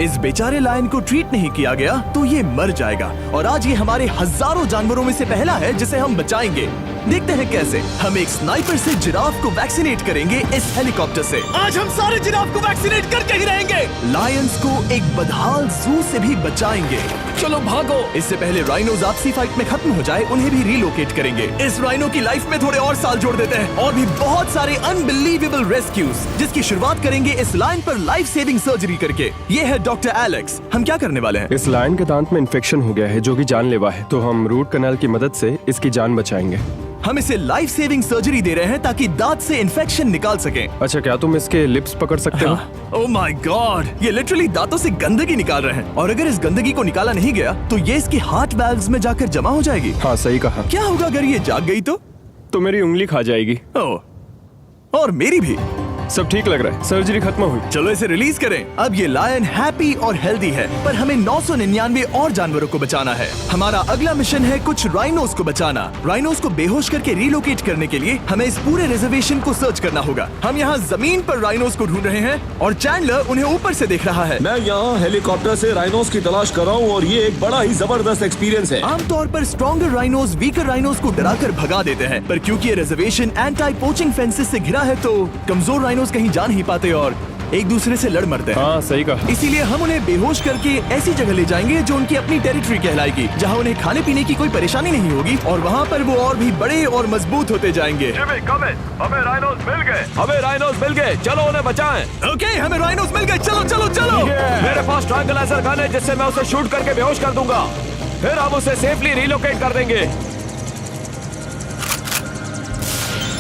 इस बेचारे लायन को ट्रीट नहीं किया गया तो ये मर जाएगा। और आज ये हमारे हजारों जानवरों में से पहला है जिसे हम बचाएंगे। देखते हैं कैसे। हम एक स्नाइपर से जिराफ को वैक्सीनेट करेंगे इस हेलीकॉप्टर से। आज हम सारे जिराफ को वैक्सीनेट करके ही रहेंगे। लायंस को एक बदहाल जू से भी बचाएंगे। चलो भागो। इससे पहले राइनोज आपसी फाइट में खत्म हो जाए, उन्हें भी रिलोकेट करेंगे। इस राइनो की लाइफ में थोड़े और साल जोड़ देते हैं और भी बहुत सारे अनबिलीवेबल रेस्क्यूज, जिसकी शुरुआत करेंगे इस लायन पर लाइफ सेविंग सर्जरी करके। ये है डॉक्टर एलेक्स। हम क्या करने वाले हैं? इस लायन के दांत में इन्फेक्शन हो गया है जो कि जानलेवा है, तो हम रूट कैनाल की मदद से इसकी जान बचाएंगे। हम इसे लाइफ सेविंग सर्जरी दे रहे हैं ताकि दांत से इन्फेक्शन निकाल सकें। अच्छा, क्या तुम इसके लिप्स पकड़ सकते हो? ओह माय गॉड, ये लिटरली दांतों से गंदगी निकाल रहे हैं। और अगर इस गंदगी को निकाला नहीं गया तो ये इसकी हार्ट वाल्व्स में जाकर जमा हो जाएगी। हाँ, सही कहा। क्या होगा अगर ये जाग गई तो? तो मेरी उंगली खा जाएगी। ओह, और मेरी भी। सब ठीक लग रहा है, सर्जरी खत्म हुई। चलो इसे रिलीज करें। अब ये लायन हैप्पी और हेल्दी है, पर हमें 999 और जानवरों को बचाना है। हमारा अगला मिशन है कुछ राइनोस को बचाना। राइनोस को बेहोश करके रिलोकेट करने के लिए हमें इस पूरे रिजर्वेशन को सर्च करना होगा। हम यहाँ जमीन पर राइनोस को ढूंढ रहे हैं और चैंडलर उन्हें ऊपर से देख रहा है। मैं यहाँ हेलीकॉप्टर से राइनोस की तलाश कर रहा हूँ और ये एक बड़ा ही जबरदस्त एक्सपीरियंस है। आमतौर पर स्ट्रॉन्गर राइनोस वीकर राइनोस को डराकर भगा देते हैं, पर क्योंकि ये रिजर्वेशन एंटी पोचिंग फेंसेस से घिरा है तो कमजोर राइनोस कहीं जा नहीं पाते और एक दूसरे से लड़ मरते हैं। हाँ, सही कहा। इसीलिए हम उन्हें बेहोश करके ऐसी जगह ले जाएंगे जो उनकी अपनी टेरिटरी कहलाएगी, जहाँ उन्हें खाने पीने की कोई परेशानी नहीं होगी और वहाँ पर वो और भी बड़े और मजबूत होते जाएंगे। हमें राइनोस मिल गए। हमें राइनोस मिल गए, चलो उन्हें बचाएं। ओके, हमें राइनोस मिल गए। चलो चलो चलो। मेरे पास ट्रैंकुलाइजर गन है जिससे मैं उसे शूट करके बेहोश कर दूंगा, फिर हम उसे सेफली रिलोकेट कर देंगे।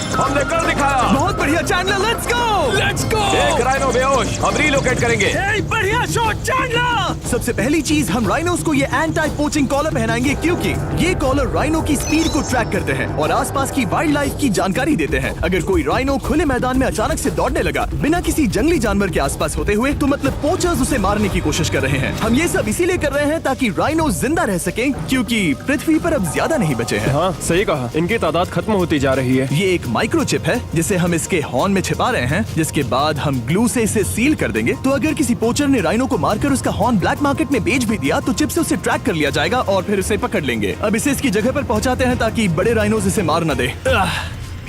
हमने कर दिखाया। बहुत बढ़िया चैंडलर, लेट्स गो। एक राइनो बेहोश, हम रिलोकेट करेंगे। बढ़िया शॉट चैंडलर। सबसे पहली चीज, हम राइनोस को ये एंटी पोचिंग कॉलर पहनाएंगे क्योंकि ये कॉलर राइनो की स्पीड को ट्रैक करते हैं और आसपास की वाइल्ड लाइफ की जानकारी देते हैं। अगर कोई राइनो खुले मैदान में अचानक से दौड़ने लगा बिना किसी जंगली जानवर के आसपास होते हुए, तो मतलब पोचर्स उसे मारने की कोशिश कर रहे हैं। हम ये सब इसीलिए कर रहे हैं ताकि राइनो जिंदा रह सकें, क्योंकि पृथ्वी पर अब ज्यादा नहीं बचे हैं। हाँ, सही कहा। इनकी तादाद खत्म होती जा रही है। ये एक माइक्रोचिप है जिसे हम इसके हॉर्न में छिपा रहे हैं, जिसके बाद हम ग्लू से इसे सील कर देंगे। तो अगर किसी पोचर ने राइनो को मारकर उसका हॉर्न ब्लैक मार्केट में बेच भी दिया तो चिप से उसे ट्रैक कर लिया जाएगा और फिर उसे पकड़ लेंगे। अब इसे इसकी जगह पर पहुंचाते हैं ताकि बड़े राइनोस इसे मार न दे।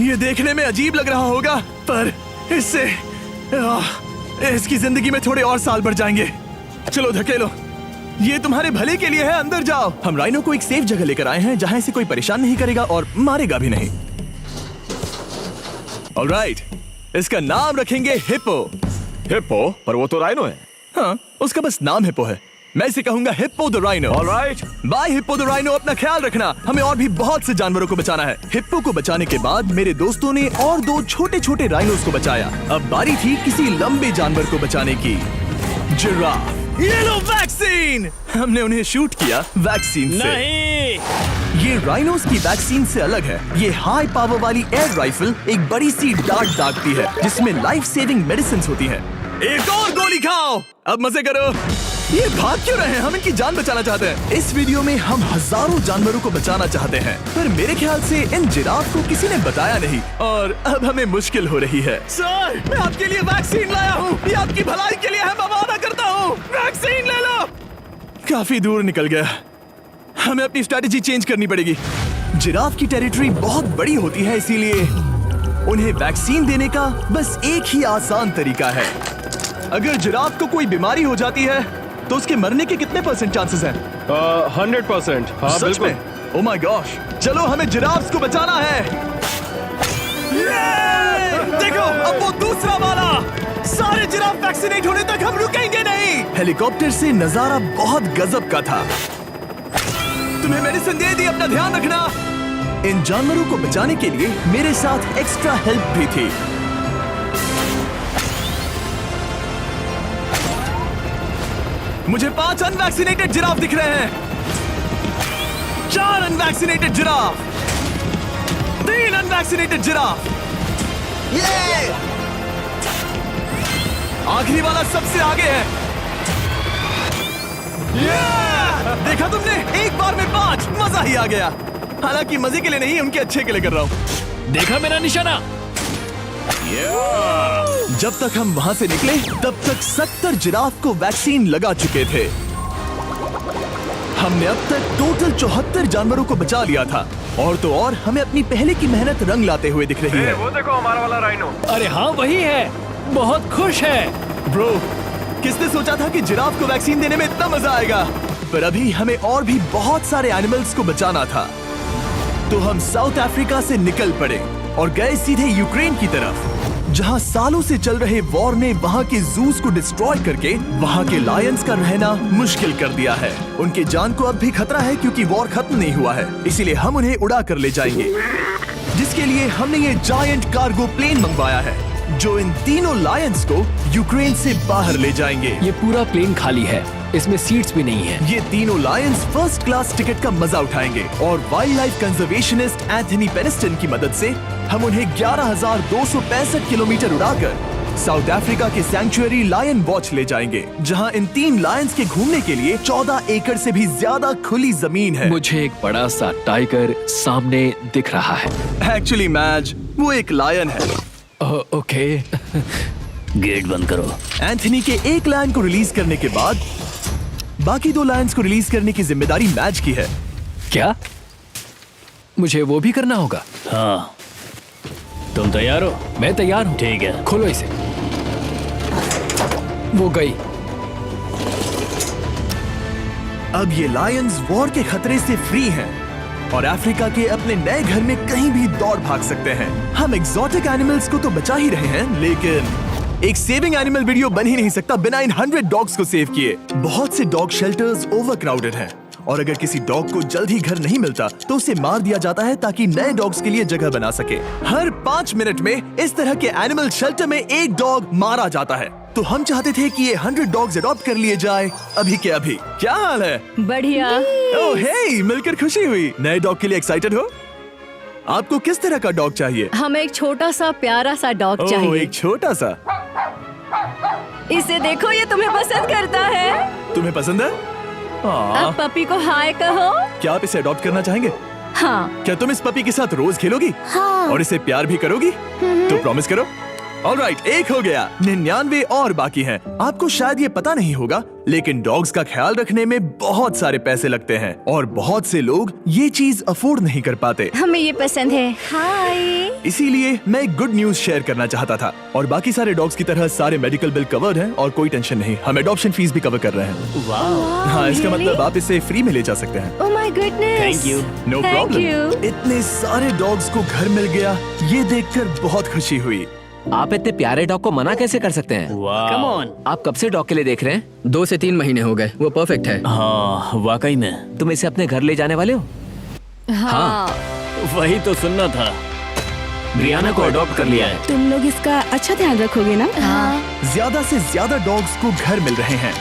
ये देखने में अजीब लग रहा होगा, पर इससे इसकी जिंदगी में थोड़े और साल बढ़ जाएंगे। चलो धकेलो, ये तुम्हारे भले के लिए है। अंदर जाओ। हम राइनो को एक सेफ जगह लेकर आए हैं जहाँ इसे कोई परेशान नहीं करेगा और मारेगा भी नहीं। ऑलराइट, इसका नाम रखेंगे हिप्पो। हिप्पो? पर वो तो राइनो है। हाँ, उसका बस नाम हिप्पो है। मैं इसे कहूंगा hippo the rhino. Alright, bye hippo the rhino. अपना ख्याल रखना। हमें और भी बहुत से जानवरों को बचाना है। हिप्पो को बचाने के बाद मेरे दोस्तों ने और 2 छोटे छोटे राइनोस को बचाया। अब बारी थी किसी लंबे जानवर को बचाने की। जिराफ। ये लो वैक्सीन। हमने उन्हें शूट किया वैक्सीन से। नहीं। ये राइनोस की वैक्सीन से अलग है। ये हाई पावर वाली एयर राइफल एक बड़ी सी डार्ट दागती है जिसमें लाइफ सेविंग मेडिसिन होती है। एक और गोली खाओ, अब मजे करो। ये भाग क्यों रहे हैं? हम इनकी जान बचाना चाहते हैं। इस वीडियो में हम हजारों जानवरों को बचाना चाहते हैं, पर मेरे ख्याल से इन जिराफ को किसी ने बताया नहीं और अब हमें मुश्किल हो रही है। सर, मैं आपके लिए वैक्सीन लाया हूँ। ये आपकी भलाई के लिए है, मैं वादा करता हूँ। वैक्सीन ले लो। काफी दूर निकल गया। हमें अपनी स्ट्रेटेजी चेंज करनी पड़ेगी। जिराफ की टेरिटरी बहुत बड़ी होती है, इसीलिए उन्हें वैक्सीन देने का बस एक ही आसान तरीका है। अगर जिराफ को कोई बीमारी हो जाती है तो उसके मरने के कितने % चांसेस हैं? 100%। हाँ, सच बिल्कुल। में? ओह माय गॉश, चलो हमें जिराफ्स को बचाना है। देखो, अब वो दूसरा वाला। सारे जिराफ वैक्सीनेट होने तक हम रुकेंगे नहीं। हेलीकॉप्टर से नजारा बहुत गजब का था। तुम्हें मेडिसिन दे दी, अपना ध्यान रखना। इन जानवरों को बचाने के लिए मेरे साथ एक्स्ट्रा हेल्प भी थी। मुझे 5 अनवैक्सीनेटेड जिराफ दिख रहे हैं। 4 अनवैक्सीनेटेड जिराफ, 3 अनवैक्सीनेटेड जिराफ। ये आखिरी वाला सबसे आगे है। देखा तुमने? एक बार में 5। मजा ही आ गया। हालांकि मजे के लिए नहीं, उनके अच्छे के लिए कर रहा हूँ। देखा मेरा निशाना? जब तक हम वहां से निकले तब तक 70 जिराफ को वैक्सीन लगा चुके थे। हमने अब तक टोटल 74 जानवरों को बचा लिया था। और तो और हमें अपनी पहले की मेहनत रंग लाते हुए दिख रही है। वो देखो हमारा वाला राइनो। अरे हाँ वही है, बहुत खुश है। ब्रो, किसने सोचा था कि जिराफ को वैक्सीन देने में इतना मजा आएगा? पर अभी हमें और भी बहुत सारे एनिमल्स को बचाना था। तो हम साउथ अफ्रीका से निकल पड़े और गए सीधे यूक्रेन की तरफ, जहां सालों से चल रहे वॉर ने वहां के जूस को डिस्ट्रॉय करके वहां के लायंस का रहना मुश्किल कर दिया है। उनके जान को अब भी खतरा है क्योंकि वॉर खत्म नहीं हुआ है, इसीलिए हम उन्हें उड़ा कर ले जाएंगे, जिसके लिए हमने ये जायंट कार्गो प्लेन मंगवाया है जो इन तीनों लायंस को यूक्रेन से बाहर ले जाएंगे। ये पूरा प्लेन खाली है, इसमेमें सीट्स भी नहीं है। ये तीनों लायंस फर्स्ट क्लास टिकट का मजा उठाएंगे और वाइल्ड लाइफ कंजर्वेशनिस्ट एंथनी पेनिस्टन की मदद से हम उन्हें 11,265 किलोमीटर उड़ाकर साउथ अफ्रीका के सैंक्चुअरी लायन वॉच ले जाएंगे, जहां इन 3 लायंस के घूमने के लिए 14 एकड़ से भी ज्यादा खुली जमीन है। मुझे एक बड़ा सा टाइगर सामने दिख रहा है। एक्चुअली मैच, वो एक लायन है। ओके। गेट बंद करो। एंथनी के एक लायन को रिलीज करने के बाद बाकी 2 लायंस को रिलीज करने की जिम्मेदारी मैच की है। क्या मुझे वो भी करना होगा? हाँ, तुम तैयार हो? मैं तैयार हूँ। ठीक है। खोलो इसे। वो गई। अब ये लायंस वॉर के खतरे से फ्री हैं और अफ्रीका के अपने नए घर में कहीं भी दौड़ भाग सकते हैं। हम एग्जॉटिक एनिमल्स को तो बचा ही रहे हैं, लेकिन एक सेविंग एनिमल वीडियो बन ही नहीं सकता बिना इन 100 डॉग्स को सेव किए। बहुत से डॉग शेल्टर्स ओवरक्राउडेड हैं और अगर किसी डॉग को जल्द ही घर नहीं मिलता तो उसे मार दिया जाता है ताकि नए डॉग्स के लिए जगह बना सके। हर 5 मिनट में इस तरह के एनिमल शेल्टर में एक डॉग मारा जाता है। तो हम चाहते थे कि ये 100 डॉग्स अडॉप्ट कर लिए जाए अभी के अभी। क्या हाल है? बढ़िया। ओह हे, मिलकर खुशी हुई। नए डॉग के लिए एक्साइटेड हो? आपको किस तरह का डॉग चाहिए? हमें एक छोटा सा प्यारा सा डॉग ओह, चाहिए। एक छोटा सा। इसे देखो, ये तुम्हें पसंद करता है। तुम्हें पसंद है? अब पपी को हाय कहो। क्या आप इसे अडॉप्ट करना चाहेंगे? हाँ। क्या तुम इस पपी के साथ रोज खेलोगी? हाँ। और इसे प्यार भी करोगी? तो प्रॉमिस करो। ऑलराइट, एक हो गया। 99 और बाकी हैं। आपको शायद ये पता नहीं होगा, लेकिन डॉग्स का ख्याल रखने में बहुत सारे पैसे लगते हैं और बहुत से लोग ये चीज अफोर्ड नहीं कर पाते। हमें ये पसंद है। हाय। इसीलिए मैं एक गुड न्यूज शेयर करना चाहता था। और बाकी सारे डॉग्स की तरह सारे मेडिकल बिल कवर्ड हैं और कोई टेंशन नहीं। हम एडॉप्शन फीस भी कवर कर रहे हैं। हाँ, इसका really? मतलब आप इसे फ्री में ले जा सकते हैं। Oh my goodness. Thank you. No Thank problem. you. इतने सारे डॉग्स को घर मिल गया, ये देखकर बहुत खुशी हुई। आप इतने प्यारे डॉग को मना कैसे कर सकते हैं? Come on. आप कब से डॉग के लिए देख रहे हैं? 2 से 3 महीने हो गए, वो परफेक्ट है। हाँ, वाकई में। तुम इसे अपने घर ले जाने वाले हो? हाँ। वही तो सुनना था। ब्रियाना को अडॉप्ट कर लिया है। तुम लोग इसका अच्छा ध्यान रखोगे ना? हाँ। ज्यादा से ज्यादा डॉग्स को घर मिल रहे हैं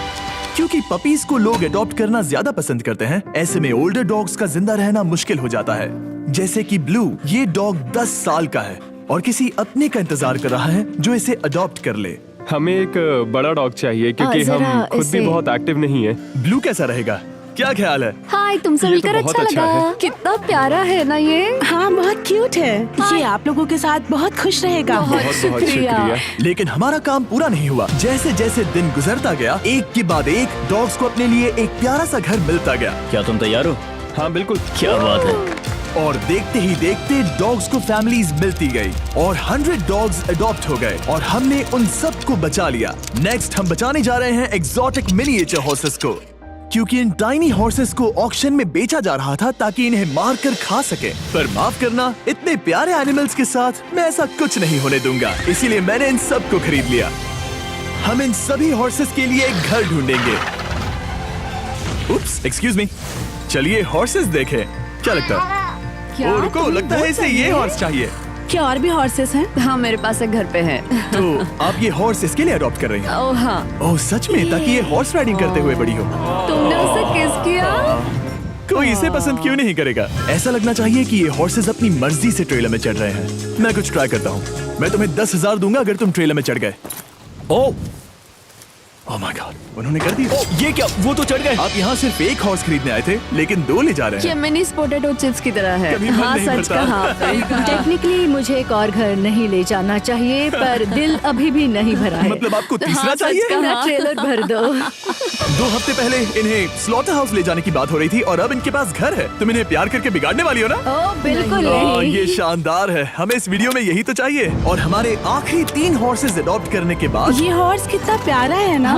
क्योंकि पपीज को लोग अडॉप्ट करना ज्यादा पसंद करते हैं। ऐसे में ओल्डर डॉग्स का जिंदा रहना मुश्किल हो जाता है। जैसे कि ब्लू, ये डॉग 10 साल का है और किसी अपने का इंतजार कर रहा है जो इसे अडॉप्ट कर ले। हमें एक बड़ा डॉग चाहिए क्योंकि जरा हम खुद भी इसे- बहुत एक्टिव नहीं है। ब्लू कैसा रहेगा? क्या ख्याल है? हाय, तुमसे ये तो मिलकर बहुत अच्छा अच्छा लगा। है। कितना प्यारा है ना ये। हाँ, बहुत क्यूट है। ये आप लोगों के साथ बहुत खुश रहेगा। बहुत बहुत शुक्रिया। शुक्रिया। लेकिन हमारा काम पूरा नहीं हुआ। जैसे जैसे दिन गुजरता गया, एक के बाद एक डॉग्स को अपने लिए एक प्यारा सा घर मिलता गया। क्या तुम तैयार हो? हाँ बिल्कुल। क्या बात है। और देखते ही देखते डॉग्स को फैमिलीज मिलती गई और 100 डॉग्स अडॉप्ट हो गए और हमने उन सब को बचा लिया। नेक्स्ट हम बचाने जा रहे हैं एग्जॉटिक मिनिएचर हॉर्सेस को, क्योंकि इन टाइनी हॉर्सेस को ऑक्शन में बेचा जा रहा था ताकि इन्हें मारकर खा सके। पर माफ करना, इतने प्यारे एनिमल्स के साथ मैं ऐसा कुछ नहीं होने दूंगा। इसीलिए मैंने इन सब को खरीद लिया। हम इन सभी हॉर्सेस के लिए एक घर ढूंढेंगे। उप्स, एक्सक्यूज मी। चलिए हॉर्सेस देखें। क्या लगता है? क्या? ओ, रुको, लगता है इसे ये हॉर्स चाहिए। क्या और भी हॉर्सेस हैं? हाँ, मेरे पास एक घर पे है। तो आप ये हॉर्स इसके लिए अडॉप्ट कर रही हैं? ओह हाँ। ओह सच में? ताकि ये हॉर्स राइडिंग करते हुए बड़ी हो। तुमने उसे किस किया? कोई इसे पसंद क्यों नहीं करेगा? ऐसा लगना चाहिए कि ये हॉर्सेस अपनी मर्जी से ट्रेलर में चढ़ रहे हैं। मैं कुछ ट्राई करता हूँ। मैं तुम्हें 10,000 दूंगा अगर तुम ट्रेलर में चढ़ गए। ओ, ओह माय गॉड, उन्होंने कर दिया। ये क्या, वो तो चढ़ गए। आप यहाँ सिर्फ एक हॉर्स खरीदने आए थे, लेकिन 2 ले जा रहे ये हैं। मिनी पोटैटो चिप्स की तरह है। कभी मन हाँ, नहीं सच भरता। कहा। टेक्निकली मुझे एक और घर नहीं ले जाना चाहिए, पर दिल अभी भी नहीं भरा है। मतलब आपको तीसरा हाँ, सच चाहिए? कहा। मेरा ट्रेलर भर दो। 2 हफ्ते पहले इन्हें स्लॉटर हाउस ले जाने की बात हो रही थी और अब इनके पास घर है। तुम इन्हें प्यार करके बिगाड़ने वाली हो ना? ओ बिल्कुल ओह, नहीं। ये शानदार है। हमें इस वीडियो में यही तो चाहिए। और हमारे आखिरी 3 हॉर्सेज अडॉप्ट करने के बाद ये हॉर्स कितना प्यारा है ना।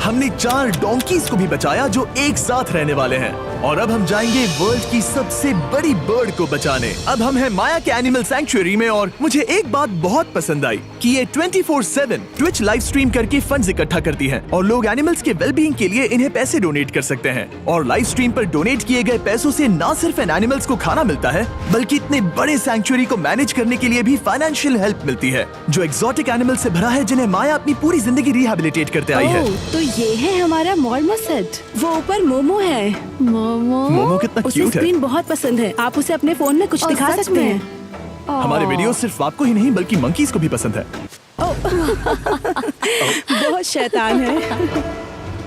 हमने 4 डोंकीज को भी बचाया जो एक साथ रहने वाले हैं। और अब हम जाएंगे वर्ल्ड की सबसे बड़ी बर्ड को बचाने। अब हम हैं माया के एनिमल सैंक्चुअरी में और मुझे एक बात बहुत पसंद आई कि ये 24/7 ट्विच लाइव स्ट्रीम करके फंड्स इकट्ठा करती है और लोग एनिमल्स के वेलबींग के लिए इन्हें पैसे डोनेट कर सकते हैं। और लाइव स्ट्रीम पर डोनेट किए गए पैसों से न सिर्फ इन एनिमल्स को खाना मिलता है, बल्कि इतने बड़े सैंक्चुअरी को मैनेज करने के लिए भी फाइनेंशियल हेल्प मिलती है, जो एक्सोटिक एनिमल से भरा है जिन्हें माया अपनी पूरी जिंदगी रिहैबिलिटेट करते आई है। ओह, तो ये है हमारा मॉर्मो सेट। वो ऊपर मोमो है। मोमो कितना उसे क्यूट है। स्क्रीन बहुत पसंद है। आप उसे अपने फोन में कुछ ओह, दिखा सच सकते में? हैं। हमारे वीडियो सिर्फ आपको ही नहीं बल्कि मंकीज को भी पसंद है। बहुत शैतान है।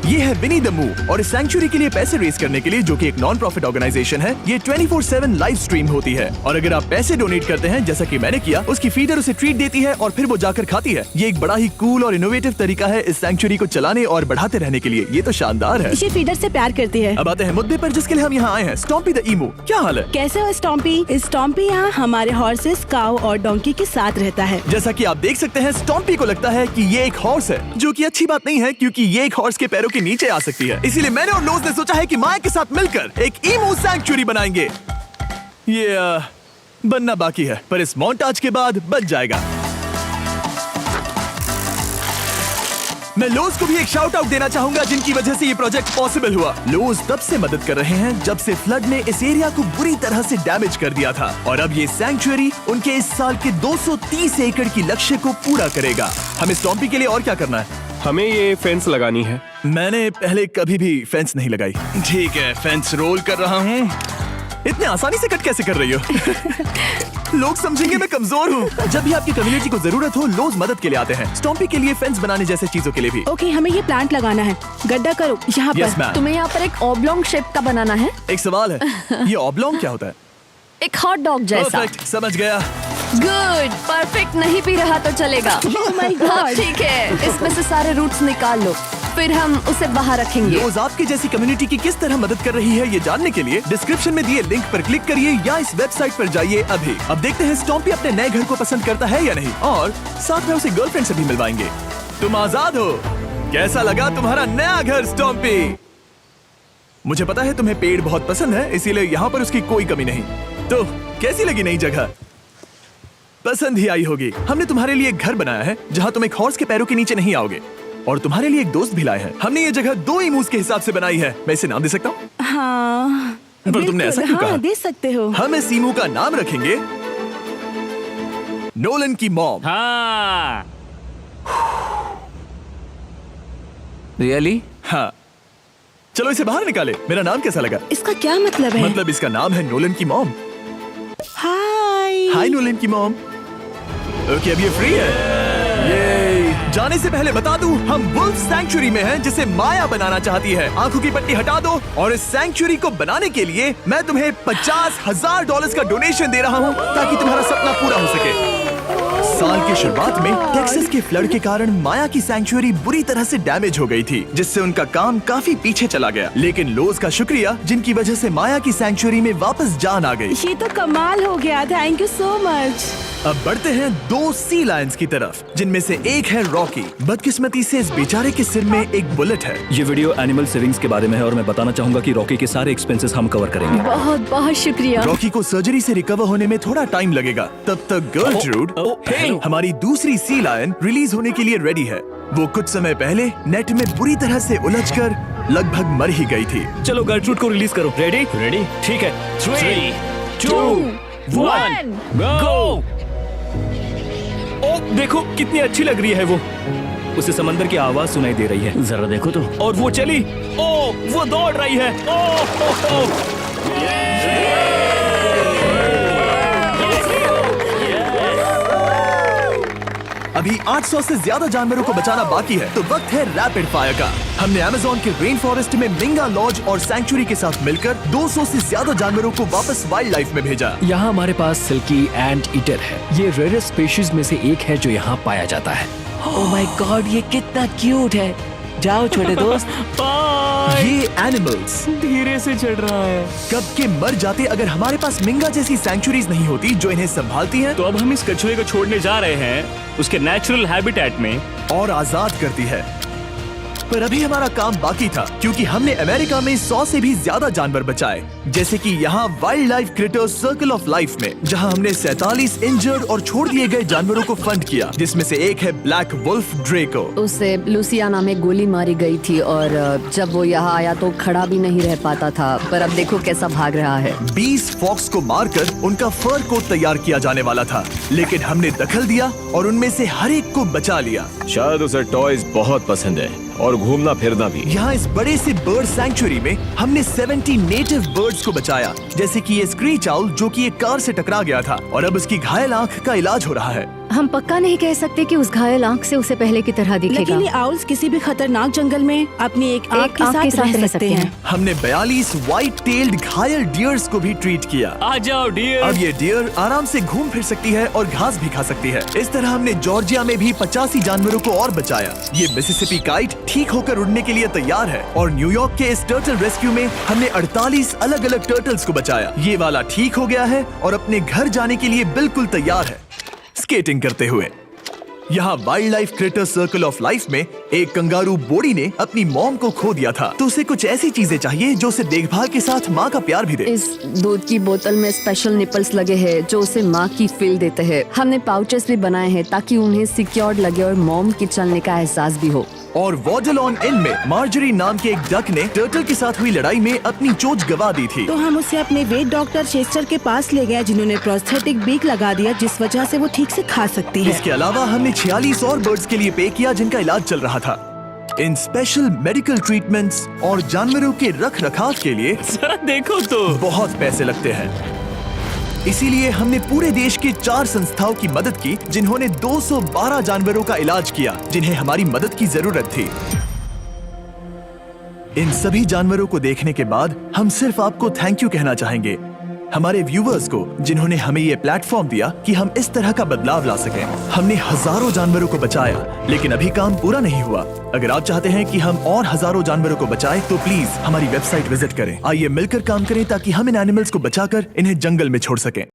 ये है विनी द मू और इस सैंक्चुअरी के लिए पैसे रेज करने के लिए, जो कि एक नॉन प्रॉफिट ऑर्गेनाइजेशन है, ये 24/7 लाइव स्ट्रीम होती है। और अगर आप पैसे डोनेट करते हैं, जैसा कि मैंने किया, उसकी फीडर उसे ट्रीट देती है और फिर वो जाकर खाती है। ये एक बड़ा ही कूल और इनोवेटिव तरीका है इस सैंक्चुअरी को चलाने और बढ़ाते रहने के लिए। ये तो शानदार है। ये फीडर से प्यार करती है। अब आते हैं मुद्दे पर जिसके लिए हम यहाँ आए हैं, स्टॉम्पी द ईमू। क्या हाल है? कैसे हो स्टॉम्पी? स्टॉम्पी यहाँ हमारे हॉर्सेस, काऊ और डोंकी के साथ रहता है। जैसा कि आप देख सकते हैं, स्टॉम्पी को लगता है कि ये एक हॉर्स है, जो कि अच्छी बात नहीं है क्योंकि ये एक हॉर्स के पैरों के नीचे आ सकती है। इसीलिए मैंने और लोज ने सोचा है कि माया के साथ मिलकर एक ईमू सैंक्चुअरी बनाएंगे। ये बनना बाकी है, पर इस मोंटाज के बाद बन जाएगा। मैं लोज को भी एक शाउट आउट देना चाहूंगा, जिनकी वजह से ये प्रोजेक्ट पॉसिबल हुआ। लोज तब से मदद कर रहे हैं जब से फ्लड ने इस एरिया को बुरी तरह से डैमेज कर दिया था, और अब ये सैंक्चुअरी उनके इस साल के 230 एकड़ की लक्ष्य को पूरा करेगा। हमें स्टॉम्पी के लिए और क्या करना है? हमें ये फेंस लगानी है। मैंने पहले कभी भी फेंस नहीं लगाई। ठीक है, फेंस रोल कर रहा हूँ। इतने आसानी से कट कैसे कर रही हो? लोग समझेंगे मैं कमजोर हूँ। जब भी आपकी कम्युनिटी को जरूरत हो, लोग मदद के लिए आते हैं। स्टॉम्पी के लिए फेंस बनाने जैसे चीजों के लिए भी। ओके, हमें ये प्लांट लगाना है। गड्ढा करो यहाँ यस पर। मैम। तुम्हें यहाँ पर एक ऑब्लोंग शेप का बनाना है, एक सवाल है, ये ऑब्लोंग क्या होता है? एक हॉट डॉग जैसा। परफेक्ट, समझ गया। गुड, परफेक्ट नहीं पी रहा तो चलेगा। Oh my God. हाँ, ठीक है, इसमें से सारे रूट्स निकाल लो, फिर हम उसे बाहर रखेंगे। लोज आपकी जैसी कम्युनिटी की किस तरह मदद कर रही है, ये जानने के लिए डिस्क्रिप्शन में दिए लिंक पर क्लिक करिए या इस वेबसाइट पर जाइए अभी। अब देखते हैं स्टॉम्पी अपने नए घर को पसंद करता है या नहीं, और साथ में उसे गर्लफ्रेंड से भी मिलवाएंगे। तुम आजाद हो। कैसा लगा तुम्हारा नया घर स्टॉम्पी? मुझे पता है तुम्हें पेड़ बहुत पसंद है, इसीलिए यहाँ पर उसकी कोई कमी नहीं। तो कैसी लगी नई जगह? पसंद ही आई होगी। हमने तुम्हारे लिए एक घर बनाया है जहाँ तुम एक हॉर्स के पैरों के नीचे नहीं आओगे, और तुम्हारे लिए एक दोस्त भी लाए हैं। हमने ये जगह 2 ईमूस के हिसाब से बनाई है। मैं इसे नाम दे सकता हूँ? हाँ, पर तुमने ऐसा क्यों हाँ, कहा? दे सकते हो। हम इस ईमू का नाम रखेंगे नोलन की मॉम। हाँ। रियली? हाँ, चलो इसे बाहर निकाले। मेरा नाम कैसा लगा? इसका क्या मतलब है? मतलब इसका नाम है नोलन की मॉम। हाय। हाय नोलन की मॉम। ओके, अब ये फ्री है। ये जाने से पहले बता दूं, हम वुल्फ सैंक्चुअरी में हैं, जिसे माया बनाना चाहती है। आंखों की पट्टी हटा दो, और इस सैंक्चुअरी को बनाने के लिए मैं तुम्हें $50,000 का डोनेशन दे रहा हूं, ताकि तुम्हारा सपना पूरा हो सके। साल की शुरुआत में टेक्सास के फ्लड के कारण माया की सैंक्चुअरी बुरी तरह से डैमेज हो गई थी, जिससे उनका काम काफी पीछे चला गया। लेकिन लोज का शुक्रिया, जिनकी वजह से माया की सैंक्चुअरी में वापस जान आ गई। ये तो कमाल हो गया। Thank you so much. अब बढ़ते हैं 2 सी लायंस की तरफ, जिनमें से एक है रॉकी। बदकिस्मती से इस बेचारे के सिर में एक बुलेट है। ये वीडियो एनिमल सेविंग्स के बारे में है, और मैं बताना चाहूंगा कि रॉकी के सारे एक्सपेंसेस हम कवर करेंगे। बहुत बहुत शुक्रिया। रॉकी को सर्जरी से रिकवर होने में थोड़ा टाइम लगेगा। तब तक गर्लट्रूड, हमारी दूसरी सी लायन, रिलीज होने के लिए रेडी है। वो कुछ समय पहले नेट में बुरी तरह से उलझकर लगभग मर ही गई थी। चलो गर्लट्रूड को रिलीज करो। रेडी? रेडी? ठीक है। 3, 2, 1, गो! ओ, देखो कितनी अच्छी लग रही है वो। उसे समंदर की आवाज सुनाई दे रही है। जरा देखो तो। और वो चली। ओ, वो दौड़ रही है। ओ, अब अभी 800 से ज्यादा जानवरों को बचाना बाकी है, तो वक्त है रैपिड फायर का। हमने अमेज़न के रेन फॉरेस्ट में मिंगा लॉज और सैंक्चुरी के साथ मिलकर 200 से ज्यादा जानवरों को वापस वाइल्ड लाइफ में भेजा। यहाँ हमारे पास सिल्की एंट ईटर है। ये रेयरेस्ट स्पीशीज में से एक है जो यहाँ पाया जाता है। ओह माय गॉड, ये कितना क्यूट है। जाओ छोटे दोस्त। ये एनिमल्स धीरे से चढ़ रहा है। कब के मर जाते अगर हमारे पास मिंगा जैसी सैंक्चुरीज नहीं होती जो इन्हें संभालती हैं तो अब हम इस कछुए को छोड़ने जा रहे हैं उसके नेचुरल हैबिटेट में और आजाद करती है। पर अभी हमारा काम बाकी था, क्योंकि हमने अमेरिका में 100 से भी ज्यादा जानवर बचाए, जैसे कि यहाँ wild life creators circle of life में, जहाँ हमने 47 इंजर्ड और छोड़ दिए गए जानवरों को फंड किया, जिसमें से एक है ब्लैक वुल्फ ड्रेको। उसे लुसियाना में गोली मारी गई थी और जब वो यहाँ आया तो खड़ा भी नहीं रह पाता था, पर अब देखो कैसा भाग रहा है। 20 फॉक्स को मारकर उनका फर कोट तैयार किया जाने वाला था, लेकिन हमने दखल दिया और उनमें से हर एक को बचा लिया। शायद उसे टॉयज बहुत पसंद है और घूमना फिरना भी। यहाँ इस बड़े से बर्ड सैंक्चुरी में हमने 70 नेटिव बर्ड्स को बचाया, जैसे कि ये स्क्रीच आउल जो कि एक कार से टकरा गया था और अब उसकी घायल आंख का इलाज हो रहा है। हम पक्का नहीं कह सकते कि उस घायल आंख से उसे पहले की तरह दिखेगा। लेकिन ये आउल्स किसी भी खतरनाक जंगल में अपनी एक आंख के साथ रह सकते हैं। हमने 42 व्हाइट टेल्ड घायल डियर्स को भी ट्रीट किया। आ जाओ डियर। अब ये डियर आराम से घूम फिर सकती है और घास भी खा सकती है। इस तरह हमने जॉर्जिया में भी 85 जानवरों को और बचाया। ये मिसिसिपी काइट ठीक होकर उड़ने के लिए तैयार है और न्यूयॉर्क के इस टर्टल रेस्क्यू में हमने 48 अलग अलग टर्टल्स को बचाया। ये वाला ठीक हो गया है और अपने घर जाने के लिए बिल्कुल तैयार है स्केटिंग करते हुए। यहाँ wild life creator circle of life में एक कंगारू बोडी ने अपनी मॉम को खो दिया था, तो उसे कुछ ऐसी चीजें चाहिए जो उसे देखभाल के साथ माँ का प्यार भी दे। इस दूध की बोतल में स्पेशल निपल्स लगे हैं जो उसे माँ की फील देते हैं। हमने पाउचेस भी बनाए हैं ताकि उन्हें सिक्योर्ड लगे और मॉम के चलने का एहसास भी हो। और वॉडलॉन इन में मार्जरी नाम के एक डक ने टर्टल के साथ हुई लड़ाई में अपनी चोंच गवा दी थी, तो हम उसे अपने वेट डॉक्टर चेस्टर के पास ले गए, जिन्होंने प्रोस्थेटिक बीक लगा दिया, जिस वजह से वो ठीक से खा सकती है। इसके अलावा हमने 46 और बर्ड्स के लिए पे किया जिनका इलाज चल रहा था। इन स्पेशल मेडिकल ट्रीटमेंट्स और जानवरों के रख रखाव के लिए जरा देखो तो बहुत पैसे लगते हैं। इसीलिए हमने पूरे देश के 4 संस्थाओं की मदद की जिन्होंने 212 जानवरों का इलाज किया जिन्हें हमारी मदद की जरूरत थी। इन सभी जानवरों को देखने के बाद हम सिर्फ आपको थैंक यू कहना चाहेंगे, हमारे व्यूवर्स को जिन्होंने हमें ये प्लेटफॉर्म दिया कि हम इस तरह का बदलाव ला सकें। हमने हजारों जानवरों को बचाया, लेकिन अभी काम पूरा नहीं हुआ। अगर आप चाहते हैं कि हम और हजारों जानवरों को बचाएं, तो प्लीज हमारी वेबसाइट विजिट करें। आइए मिलकर काम करें ताकि हम इन एनिमल्स को बचाकर इन्हें जंगल में छोड़ सकें।